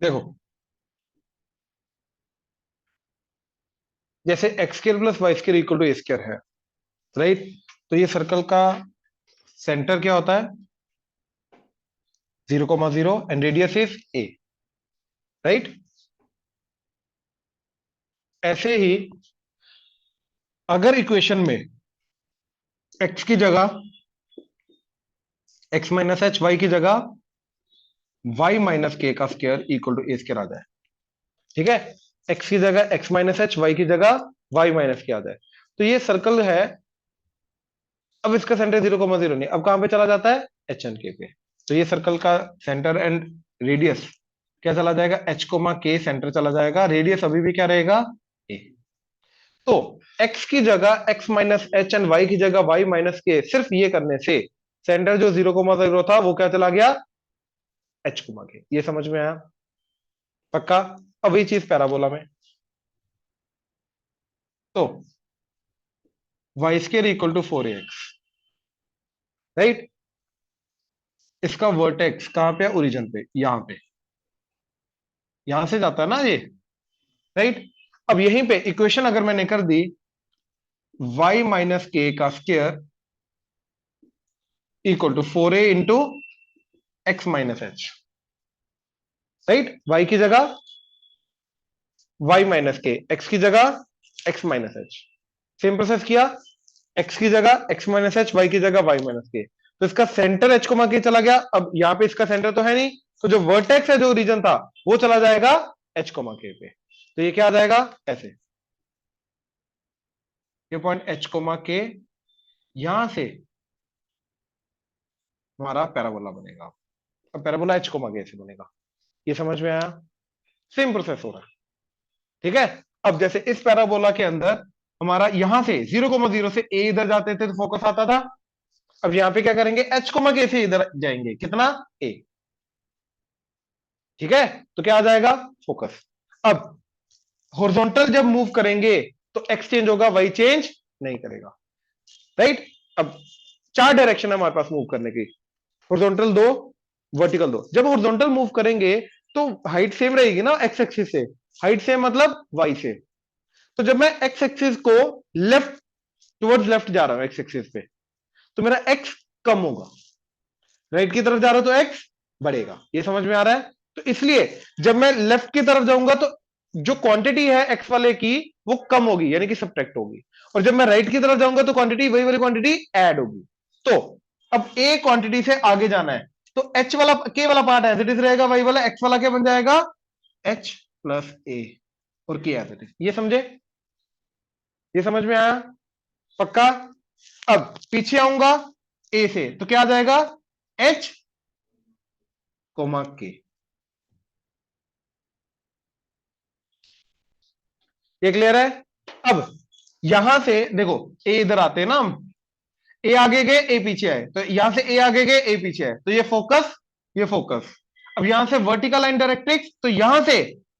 देखो, जैसे x square plus y square equal to a square है, राइट? तो ये सर्कल का सेंटर क्या होता है? 0,0 and radius is a, right? ऐसे ही अगर इक्वेशन में एक्स की जगह एक्स माइनस एच, वाई की जगह वाई माइनस के का square equal to a square आ जाए, ठीक है? एक्स की जगह एक्स माइनस एच, वाई की जगह वाई माइनस के आ जाए, तो ये सर्कल है। अब इसका सेंटर 0,0 नहीं, अब कहां पे चला जाता है? एच एन के पे। तो ये सर्कल का सेंटर एंड रेडियस क्या चला जाएगा? एच कोमा के सेंटर चला जाएगा, रेडियस अभी भी क्या रहेगा? ए। तो x की जगह x minus h and y की जगह y माइनस के, सिर्फ ये करने से सेंटर जो 0,0 था वो क्या चला गया? h कोमा के। ये समझ में आया? पक्का? अब वही चीज पैराबोला में। तो y square equal to 4ax, right? इसका वर्टेक्स कहां पे है? ओरिजिन पे, यहां पे, यहां से जाता है ना ये, राइट? अब यहीं पे इक्वेशन अगर मैंने कर दी y माइनस के का square equal to 4a into x minus h, right? y की जगह y माइनस के, x की जगह x minus H. Same process किया, x की जगह x माइनस एच, y की जगह y माइनस के। तो इसका सेंटर h को के चला गया। अब यहां पे इसका सेंटर तो है नहीं, तो जो वर्टेक्स है, जो रीजन था, वो चला जाएगा h के पे। तो ये क्या आ जाएगा? ऐसे, ये पॉइंट h के, यहां से हमारा पैराबोला बनेगा। अब पैराबोला h के से बनेगा। ये समझ में आया? सेम प्रोसेस हो रहा है, ठीक है? अब जैसे इस पैराबोला के अंदर हमारा यहां से 0,0 से a इधर जाते थे तो फोकस आता था। अब यहां पे क्या करेंगे? h के से इधर जाएंगे, कितना? a, ठीक है? तो क्या आ जाएगा? फोकस। अब हॉरिजॉन्टल जब मूव करेंगे तो एक्स चेंज होगा, वाई चेंज नहीं करेगा, राइट? अब चार डायरेक्शन है हमारे पास मूव करने की, हॉरिजॉन्टल दो, वर्टिकल दो। जब हॉरिजॉन्टल मूव करेंगे तो हाइट सेम रहेगी ना एक्स एक्सिस से, हाइट सेम मतलब वाई से। तो जब मैं एक्स एक्सिस को लेफ्ट, टुवर्ड्स लेफ्ट जा रहा हूं एक्स एक्सिस पे, तो मेरा एक्स कम होगा, राइट की तरफ जा रहा हूं तो एक्स बढ़ेगा। ये समझ में आ रहा है? तो इसलिए जब मैं लेफ्ट की तरफ जाऊंगा तो जो क्वांटिटी है एक्स वाले की वो कम होगी, यानी कि सब्ट्रैक्ट होगी। और जब मैं राइट की तरफ जाऊंगा तो क्वांटिटी, वही वाली क्वांटिटी ऐड होगी। तो अब ए क्वांटिटी से आगे जाना है, तो एच वाला, के वाला पार्ट एज इट इज रहेगा, वाई वाला एक्स वाला क्या बन जाएगा? एच प्लस ए, और के एज इट इज। ये समझे? ये समझ में आया? पक्का? अब पीछे आऊंगा ए से तो क्या आ जाएगा? एच कोमा के। ये क्लियर है? अब यहां से देखो, ए इधर आते हैं ना हम, ए आगे गए ए पीछे आए, तो यहां से ए आगे गए ए पीछे आए, तो ये फोकस, ये फोकस। अब यहां से वर्टिकल लाइन डायरेक्ट्रिक्स, तो यहां से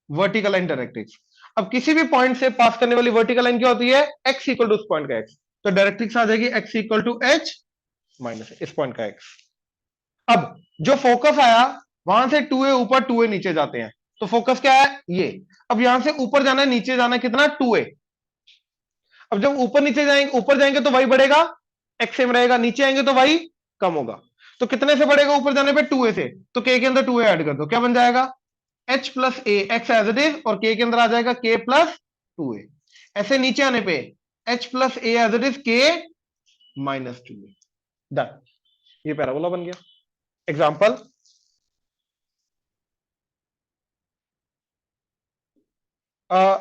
वर्टिकल लाइन डायरेक्ट्रिक्स। अब किसी भी पॉइंट से पास करने वाली वर्टिकल लाइन क्या होती है? एक्स इक्वल टू उस पॉइंट का एक्स। तो डायरेक्ट्रिक्स आ जाएगी x equal to h minus इस पॉइंट का एक्स। अब जो फोकस आया, वहां से 2a ऊपर 2a नीचे जाते हैं, तो फोकस क्या है? ये। अब यहां से ऊपर जाना है, नीचे जाना है, कितना? 2a। अब जब ऊपर नीचे जाएंगे, ऊपर जाएंगे तो वाई बढ़ेगा, एक्स सेम रहेगा, नीचे आएंगे तो वाई कम होगा। तो कितने से बढ़ेगा ऊपर जाने पे? 2a से। तो के अंदर 2a ऐड कर दो, क्या बन जाएगा? h plus a, x as it is, और के अंदर आ जाएगा k प्लस 2a। ऐसे नीचे आने पे h plus a as it is, k minus 2a। Done, ये पैराबोला बन गया। एग्जाम्पल,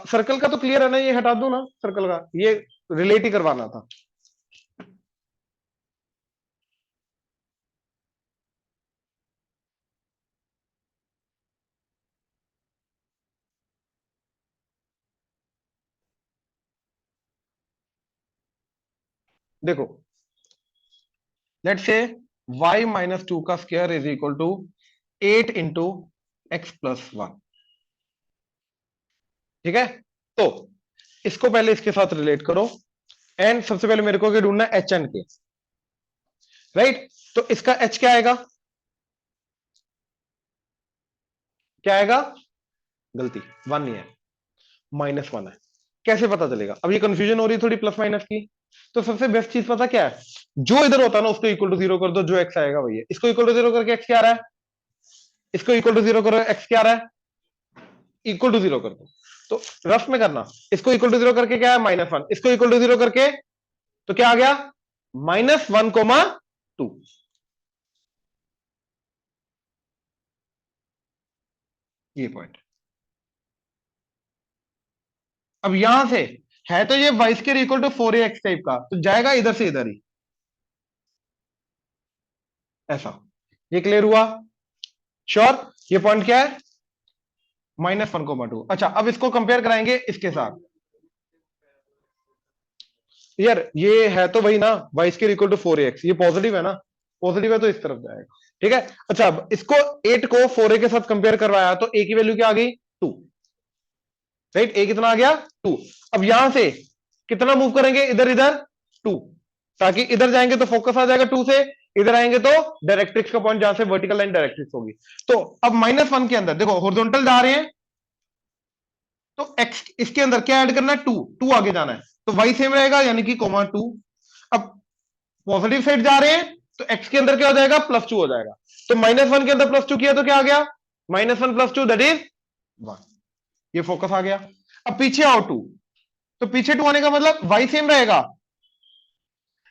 सर्कल का तो क्लियर है ना? ये हटा दो ना सर्कल का, ये रिलेट ही करवाना था। देखो, लेट से y माइनस 2 का square is equal to 8 into x plus 1, ठीक है? तो इसको पहले इसके साथ रिलेट करो, एंड सबसे पहले मेरे को क्या ढूंढना है? एच एन के, राइट? तो इसका एच क्या आएगा? क्या आएगा? गलती, 1 नहीं है, -1 है। कैसे पता चलेगा? अब ये कंफ्यूजन हो रही है थोड़ी प्लस माइनस की। तो सबसे बेस्ट चीज पता क्या है, जो इधर होता है ना उसको इक्वल टू 0 कर दो, जो एक्स आएगा वही है। इसको इक्वल टू 0 करके एक्स क्या आ रहा है, इसको इक्वल टू 0 करो, एक्स क्या आ रहा है, इक्वल टू 0 कर दो। तो रफ में करना, इसको इक्वल टू 0 करके क्या है, -1, इसको इक्वल टू 0 करके तो क्या आ गया, -1,2। ये पॉइंट। अब यहां से है तो ये y square equal to 4ax type का, तो जाएगा इधर से इधर ही, ऐसा। ये क्लियर हुआ? श्योर? ये पॉइंट क्या है, -1,2। अच्छा, अब इसको कंपेयर कराएंगे इसके साथ। यार ये है तो वही ना, Y square equal to 4ax, ये पॉजिटिव है ना, पॉजिटिव है तो इस तरफ जाएगा। ठीक है। अच्छा, अब इसको 8 को 4a के साथ कंपेयर करवाया तो a की वैल्यू क्या आ गई, 2। राइट, a कितना आ गया, 2। अब यहां से कितना मूव करेंगे, इधर इधर 2, ताकि इधर जाएंगे तो फोकस आ जाएगा 2 से, इधर आएंगे तो डायरेक्ट्रिक्स का पॉइंट जहां से वर्टिकल लाइन डायरेक्ट्रिक्स होगी। तो अब -1 के अंदर देखो हॉरिजॉन्टल जा रहे हैं, तो एक्स इसके अंदर क्या ऐड करना है, 2, 2 आगे जाना है, तो वाई सेम रहेगा यानी कि -2। अब पॉजिटिव साइड जा रहे हैं तो एक्स के अंदर क्या हो जाएगा, +2 हो जाएगा। तो -1 के अंदर +2 किया तो क्या आ गया, -1 + 2 दैट इज 1। ये फोकस आ गया। अब पीछे आओ 2, तो पीछे 2 आने का मतलब वाई सेम रहेगा,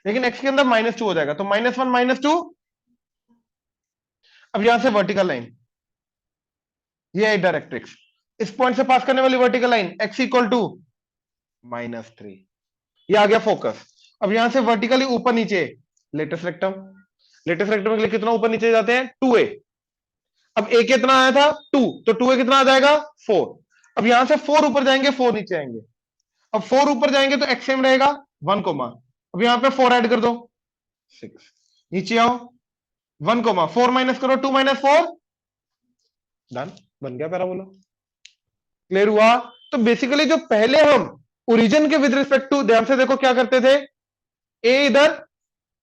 लेकिन एक्स के अंदर -2 हो जाएगा, तो -1 -2। अब यहां से वर्टिकल लाइन, ये है डायरेक्ट्रिक्स, इस पॉइंट से पास करने वाली vertical line x equal to -3, ये आ गया फोकस। अब यहां से वर्टिकली ऊपर नीचे लेटेस्ट रेक्टम, लेटेस्ट रेक्टम के लिए कितना ऊपर नीचे जाते हैं, 2a। अब a कितना आया था, 2, तो 2a कितना आ जाएगा, 4। अब यहां से 4 ऊपर जाएंगे, 4 नीचे आएंगे। अब 4 ऊपर जाएंगे तो एक्स सेम रहेगा, 1 कोमा, अब यहां पे 4 ऐड कर दो, 6। नीचे आओ, 1 कोमा 4 माइनस करो, 2 - 4 डन, बन गया पैराबोला। क्लियर हुआ? तो बेसिकली जो पहले हम ओरिजिन के विद रिस्पेक्ट टू, ध्यान से देखो क्या करते थे, ए इधर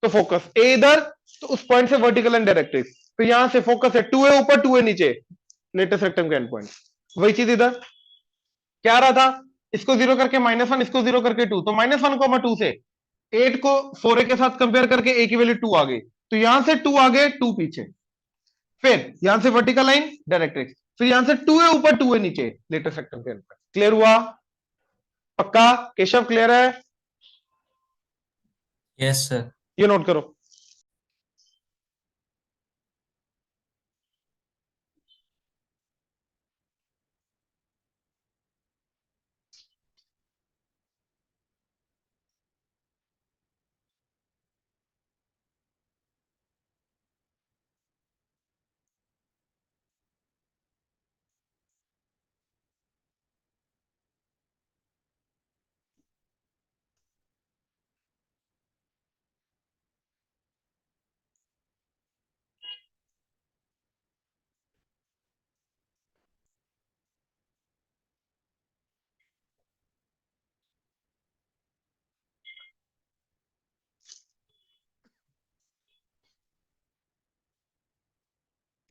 तो फोकस, ए इधर तो उस पॉइंट से वर्टिकल एंड डायरेक्ट्रिक्स, तो यहां से फोकस है 2a ऊपर 2a नीचे, लेटेस्ट रेक्टम का एंड पॉइंट। वही चीज इधर क्या आ रहा था, इसको 0 करके -1, इसको 0 करके 2, तो -1,2 से 8 को 4a के साथ कंपेयर करके a की वैल्यू 2 आ गई, तो यहां से 2 आगे 2 पीछे, फिर यहां से वर्टिकल लाइन डायरेक्ट्रिक्स, फिर यहां से 2a ऊपर 2a नीचे, लेटेस्ट रेक्टम के एंड पॉइंट। क्लियर हुआ? पक्का? केशव क्लियर है? Yes sir. ये नोट करो।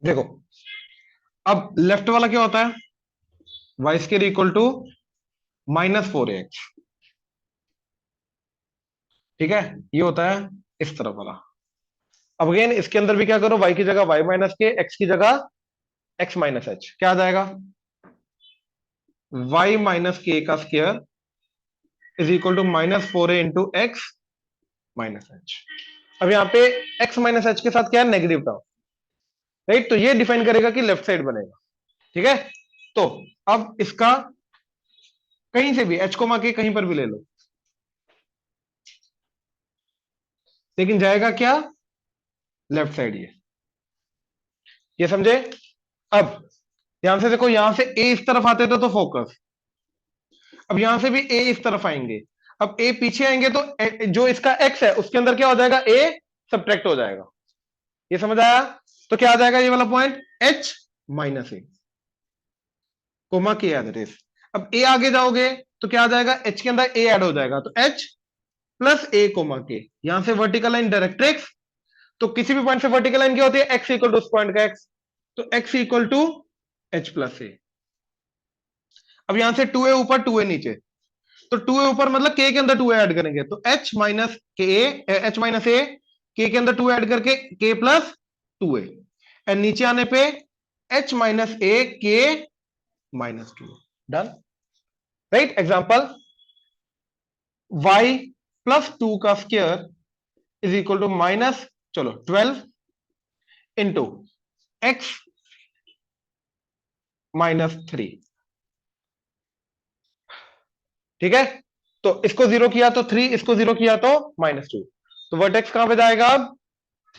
देखो, अब लेफ्ट वाला क्या होता है, Y square equal to -4ax। ठीक है, ये होता है इस तरफ वाला। अब अगेन इसके अंदर भी क्या करो, y की जगह y माइनस के, x की जगह x माइनस एच, क्या आ जाएगा, y माइनस के का square is equal to -4a into x minus h. अब यहाँ पे x माइनस एच के साथ क्या है, नेगेटिव टर्म, राइट, तो ये डिफाइन करेगा कि लेफ्ट साइड बनेगा। ठीक है, तो अब इसका कहीं से भी h कोमा के कहीं पर भी ले लो, लेकिन जाएगा क्या, लेफ्ट साइड, ये समझे? अब ध्यान से देखो, यहां से a इस तरफ आते थे तो फोकस, अब यहां से भी a इस तरफ आएंगे, अब a पीछे आएंगे तो जो इसका x है उसके अंदर क्या हो जाएगा, a सब्ट्रैक्ट हो जाएगा। ये समझ आया? तो क्या आ जाएगा ये वाला पॉइंट, h माइनस ए कोमा के एड्रेस। अब a आगे जाओगे तो क्या आ जाएगा, h के अंदर a ऐड हो जाएगा, तो h प्लस ए कोमा के, यहां से वर्टिकल लाइन डायरेक्ट्रिक्स, तो किसी भी पॉइंट से वर्टिकल लाइन क्या होती है, x इक्वल टू उस पॉइंट का x, तो x equal to h plus a. अब यहां से 2a ऊपर 2a नीचे, तो 2a ऊपर मतलब k के अंदर 2a ऐड करेंगे, तो h माइनस के, h माइनस ए, k के अंदर 2 ऐड करके k प्लस 2a, एंड नीचे आने पे h minus a k minus 2, done. Right, example y plus 2 का square is equal to minus, चलो 12 इंटू x माइनस 3, ठीक है। तो इसको जीरो किया तो 3, इसको जीरो किया तो -2, तो वर्टेक्स कहां पे जाएगा अब,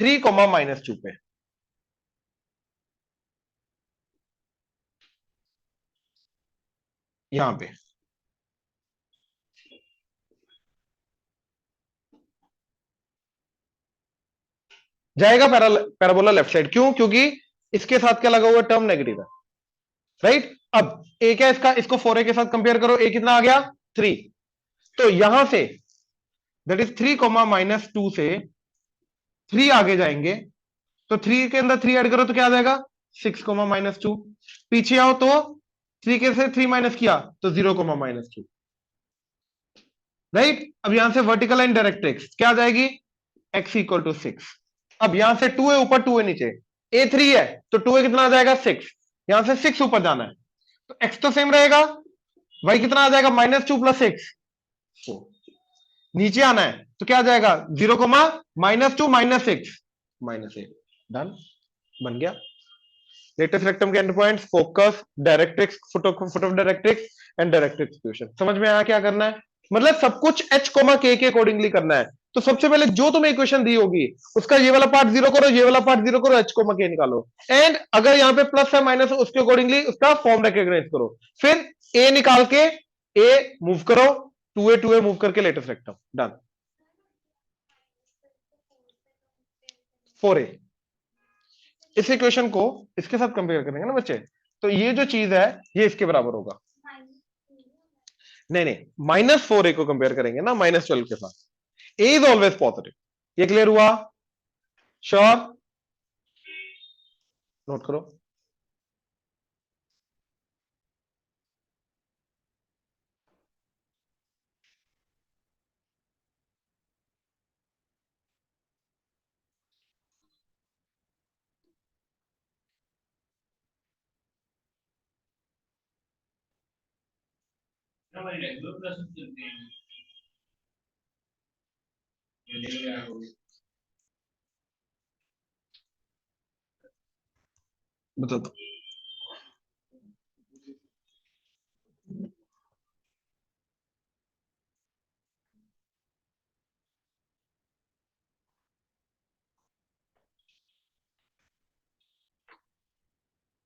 3 कोमा -2 पे। यहां पे जाएगा पैराबोला लेफ्ट साइड, क्यों, क्योंकि इसके साथ क्या लगा हुआ टर्म नेगेटिव है, राइट। अब ए क्या इसका, इसको 4a के साथ कंपेयर करो, ए कितना आ गया 3, तो यहां से दैट इज 3 कोमा -2 से 3 आगे जाएंगे, तो 3 के अंदर 3 ऐड करो तो क्या आ जाएगा 6 कोमा -2, पीछे आओ तो 3 के से 3 माइनस किया तो 0 कोमा -2, राइट। अब यहां से वर्टिकल लाइन डायरेक्ट्रिक्स क्या आ जाएगी, x इक्वल टू 6। अब यहां से 2a ऊपर 2a नीचे, a 3 है तो 2a कितना आ जाएगा 6, यहां से 6 ऊपर जाना है, तो x तो सेम रहेगा, y कितना आ जाएगा -2 प्लस 6, 4, नीचे आना है तो क्या आ जाएगा 0 कोमा -2 -6 -8, डन, बन गया। लेटेस्ट रेक्टम के and points, focus, directrix, foot of directrix and directrix equation, समझ में आया क्या करना है, मतलब सब कुछ h कोमा k के अकॉर्डिंगली करना है। तो सबसे पहले जो तुम्हें इक्वेशन दी होगी उसका ये वाला पार्ट जीरो करो, ये वाला पार्ट जीरो करो, h कोमा k निकालो, एंड अगर यहां पे प्लस है माइनस उसके अकॉर्डिंगली उसका फॉर्म रिकॉग्नाइज करो, फिर a निकाल के a मूव करो, 2a मूव करके लेटेस्ट रेक्टम, डन। 4a, इस इक्वेशन को इसके साथ कंपेयर करेंगे ना बच्चे, तो ये जो चीज है ये इसके बराबर होगा, नहीं नहीं -4a को कंपेयर करेंगे ना -12 के साथ, a इज ऑलवेज पॉजिटिव, ये क्लियर हुआ, श्योर, नोट करो। बता दो,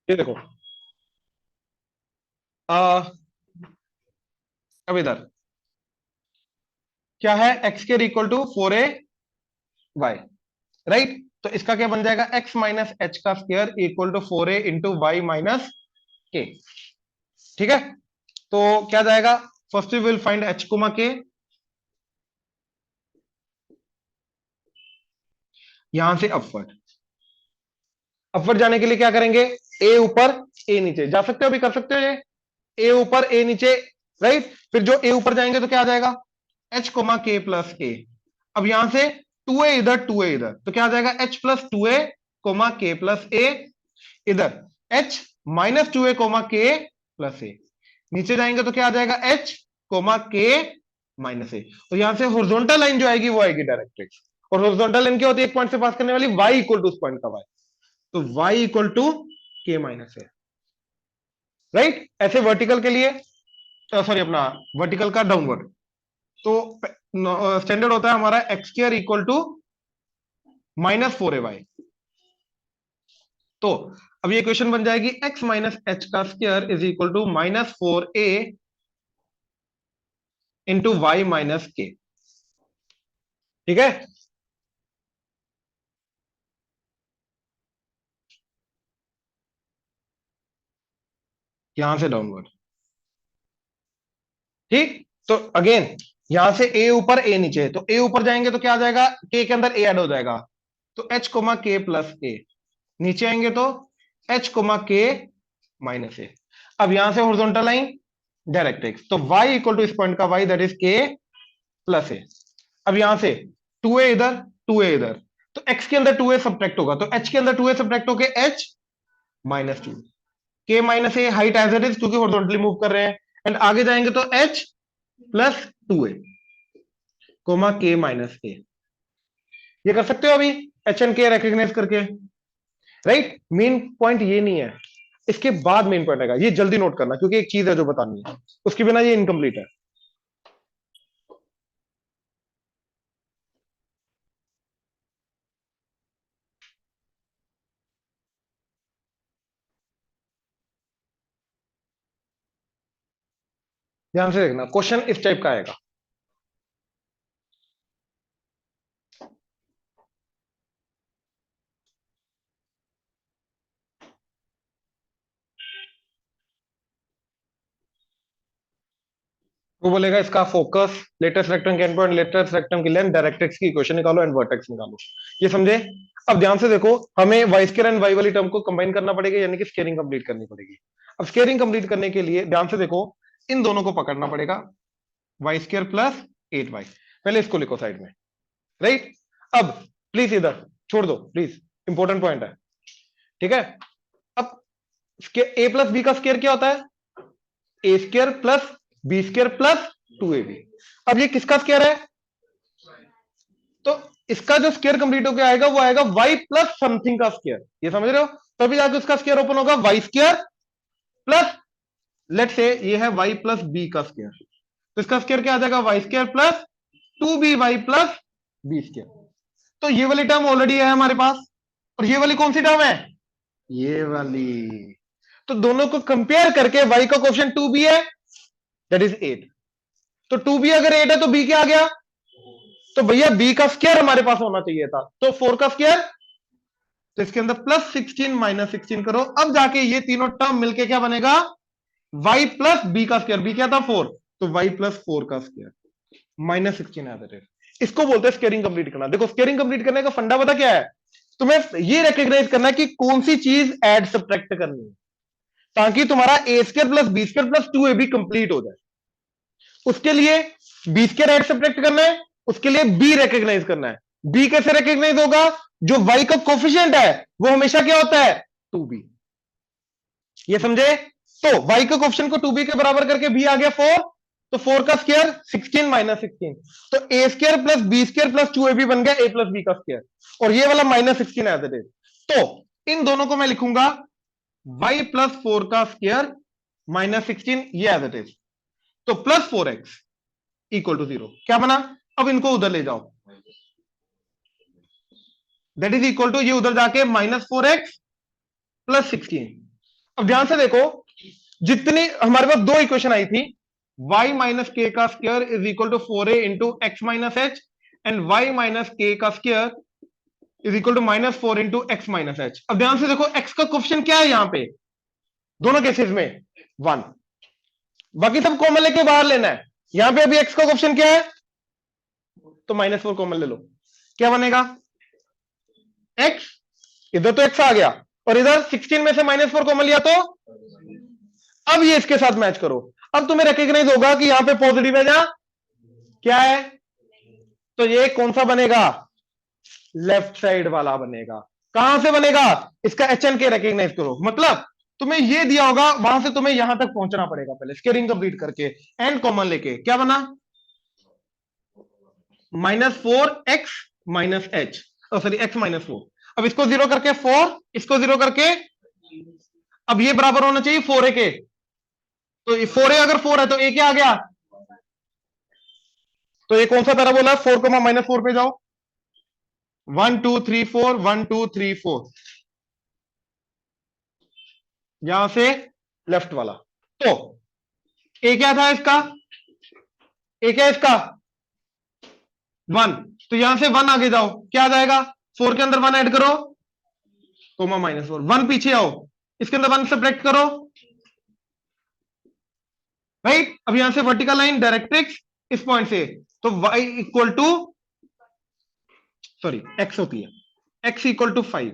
ये देखो, आ, अब इधर क्या है, एक्स के equal to 4a y, right, तो इसका क्या बन जाएगा x माइनस एच का square equal to 4a into y minus k, ठीक है। तो क्या जाएगा, first we will find h comma k, यहां से अपवर्ड, अपवर्ड जाने के लिए क्या करेंगे, a ऊपर a नीचे, जा सकते हो अभी कर सकते हो ये, a ऊपर a नीचे, राइट, फिर जो a ऊपर जाएंगे तो क्या आ जाएगा h comma k plus a, अब यहां से 2a इधर 2a इधर, तो क्या आ जाएगा h plus 2a coma k plus a, इधर h minus 2a coma k plus a, नीचे जाएंगे तो क्या आ जाएगा h कोमा के माइनस ए, और यहां से हॉरिजॉन्टल लाइन जो आएगी वो आएगी डायरेक्ट्रिक्स, और हॉरिजॉन्टल लाइन क्या होती है, एक पॉइंट से पास करने वाली, y इक्वल टू उस पॉइंट का y, तो y इक्वल टू के माइनस ए, राइट। ऐसे वर्टिकल के लिए, सॉरी अपना वर्टिकल का डाउनवर्ड, तो स्टैंडर्ड होता है हमारा x square equal to -4ay, तो अब ये क्वेश्चन बन जाएगी x माइनस एच का square is equal to -4a into y minus k, ठीक है। यहां से डाउनवर्ड, ठीक, तो अगेन यहां से a ऊपर a नीचे, तो a ऊपर जाएंगे तो क्या आ जाएगा, k के अंदर a ऐड हो जाएगा, तो h comma k plus a, नीचे आएंगे तो h comma k minus a, अब यहां से हॉरिजॉन्टल लाइन डायरेक्ट एक्स, तो y इक्वल टू इस पॉइंट का y that is k plus a. अब यहां से 2a इधर 2a इधर, तो x के अंदर 2a सब्ट्रैक्ट होगा, तो h के अंदर 2a सब्ट्रैक्ट होके h minus 2, k minus a height as it is क्योंकि हॉरिजॉन्टली मूव कर रहे हैं, एंड आगे जाएंगे तो h plus 2a comma k minus a. ये कर सकते हो अभी एच एंड के रिकॉग्नाइज करके, राइट। मेन पॉइंट ये नहीं है, इसके बाद मेन पॉइंट आएगा, ये जल्दी नोट करना क्योंकि एक चीज है जो बतानी है, उसके बिना ये इनकम्प्लीट है। ध्यान से देखना, क्वेश्चन इस टाइप का आएगा। वो बोलेगा इसका फोकस, लेटेस्ट रेक्टेंगल के एंड पॉइंट, लेटेस्ट रेक्टेंगल की लेंथ, डायरेक्ट्रिक्स की इक्वेशन निकालो एंड वर्टेक्स निकालो। ये समझे? अब ध्यान से देखो, हमें वाई स्क्वायर एंड वाई वाली टर्म को कंबाइन करना पड़ेगा, यानी कि स्केयरिंग कंप्लीट करनी पड़ेगी। अब स्केयरिंग कंप्लीट करने के लिए ध्यान से देखो, इन दोनों को पकड़ना पड़ेगा, वाई स्क्वायर प्लस 8y। पहले इसको लिखो साइड में, राइट। अब प्लीज इधर छोड़ दो प्लीज, इंपॉर्टेंट पॉइंट है, ठीक है। अब ए प्लस बी का स्क्वायर क्या होता है? A square plus b square plus 2ab। अब ये किसका स्क्वायर है? तो इसका जो स्क्वायर कंप्लीट होकर आएगा वो आएगा y प्लस समथिंग का स्क्वायर, ये समझ रहे हो? तभी जाके उसका स्क्वायर ओपन होगा, वाई स्क्वायर प्लस, लेट से ये है y प्लस बी का स्क्वायर, तो इसका स्क्वायर क्या आ जाएगा? Y square plus 2by plus b square. तो ये वाली टर्म ऑलरेडी है हमारे पास, और ये वाली कौन सी टर्म है? ये वाली। तो दोनों को कंपेयर करके y का कोएफिशिएंट 2b है, दैट इज 8। तो 2b अगर 8 है तो b क्या आ गया? तो भैया b का स्क्वायर हमारे पास होना चाहिए था, तो 4 का स्क्वायर, तो इसके अंदर प्लस 16 माइनस 16 करो, अब जाके ये तीनों टर्म मिलके क्या बनेगा? y प्लस b का स्क्वायर, b क्या था? 4, तो y प्लस 4 का स्क्वायर माइनस 16 है, दैट इज। इसको बोलते हैं स्केयरिंग कंप्लीट करना। देखो स्केयरिंग कंप्लीट करने का फंडा पता क्या है? तुम्हें ये रिकॉग्नाइज करना है कि कौन सी चीज ऐड सब्ट्रैक्ट करनी है, ताकि तुम्हारा a square plus b square plus 2ab complete हो जाए। उसके लिए बी स्क्वायर ऐड सब्ट्रैक्ट करना है, उसके लिए बी रिकॉग्नाइज करना है। बी कैसे रिकॉग्नाइज होगा? जो y का कोफिशिएंट है वो हमेशा क्या होता है? 2b। ये समझे? तो y का कोफिशिएंट को 2b के बराबर करके b आ गया 4, तो 4 का स्क्वायर 16 माइनस 16, तो a square plus b square plus 2ab बन गया a प्लस बी का स्क्वायर, और ये वाला माइनस 16 एज इट इज। तो इन दोनों को मैं लिखूंगा y प्लस 4 का स्क्वायर माइनस 16, ये एज इट इज। तो प्लस 4x इक्वल टू 0 क्या बना? अब इनको उधर ले जाओ, दैट इज इक्वल टू, ये उधर जाके माइनस 4x प्लस 16। अब ध्यान से देखो, जितनी हमारे पास दो इक्वेशन आई थी, y माइनस के का square is equal to 4a into x minus h, and y minus k का square is equal to minus 4 into x minus h. अब ध्यान से देखो, x का कोएफिशिएंट क्या है यहां पे दोनों केसेस में? 1। बाकी सब कॉमन लेके बाहर लेना है। यहां पे अभी x का कोएफिशिएंट क्या है? तो माइनस 4 कॉमन ले लो, क्या बनेगा? x, इधर तो x आ गया, और इधर 16 में से माइनस 4 कॉमन लिया, तो अब ये इसके साथ मैच करो। अब तुम्हें रिकॉग्नाइज होगा कि यहां पे पॉजिटिव है, जहां क्या है? तो ये कौन सा बनेगा? लेफ्ट साइड वाला बनेगा। कहां से बनेगा? इसका एच एन के रिकॉग्नाइज करो, मतलब तुम्हें ये दिया होगा, वहां से तुम्हें यहां तक पहुंचना पड़ेगा पहले स्केयरिंग कंप्लीट करके, एंड कॉमन लेके। क्या बना? Minus 4x minus H, sorry x minus 4। अब इसको जीरो करके 4, इसको जीरो करके, अब ये बराबर होना चाहिए 4a के, तो 4a अगर 4 है तो a क्या आ गया? तो ये कौन सा पैरा बोला? 4 को माइनस 4 पे जाओ, 1 2 3 4, 1 2 3 4, यहां से लेफ्ट वाला। तो ए क्या था इसका? ए क्या इसका? 1, तो यहां से 1 आगे जाओ, क्या आ जाएगा? 4 के अंदर 1 ऐड करो, कोमा माइनस 4, 1 पीछे आओ, इसके अंदर 1 सब्ट्रैक्ट करो, राइट। अब यहां से वर्टिकल लाइन डायरेक्ट्रिक्स इस पॉइंट से, तो y इक्वल टू, सॉरी x होती है, x इक्वल टू 5।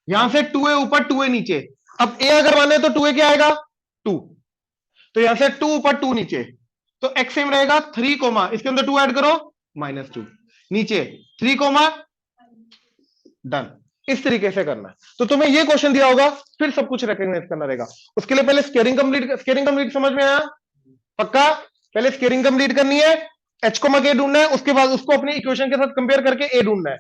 यहां से 2a ऊपर 2a नीचे, अब a अगर 1 है तो 2a क्या आएगा? 2। तो यहां से 2 ऊपर 2 नीचे, तो एक्स सेम रहेगा 3 कोमा, इसके अंदर 2 ऐड करो -2, नीचे 3 कोमा, डन। इस तरीके से करना है। तो तुम्हें ये क्वेश्चन दिया होगा, फिर सब कुछ रिकॉग्नाइज करना रहेगा। उसके लिए पहले स्केयरिंग कंप्लीट समझ में आया? पक्का? पहले स्केयरिंग कंप्लीट करनी है, एच को के ढूंढना है, उसके बाद उसको अपनी इक्वेशन के साथ कंपेयर करके ए ढूंढना है।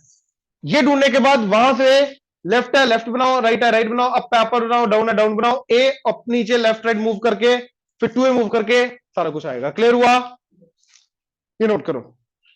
ये ढूंढने के बाद वहां से लेफ्ट है लेफ्ट बनाओ, राइट है राइट बनाओ, अप अपर बनाओ, डाउन है डाउन बनाओ, ए अप नीचे लेफ्ट राइट मूव करके फिर 2 ए मूव करके सारा कुछ आएगा। क्लियर हुआ? ये नोट करो।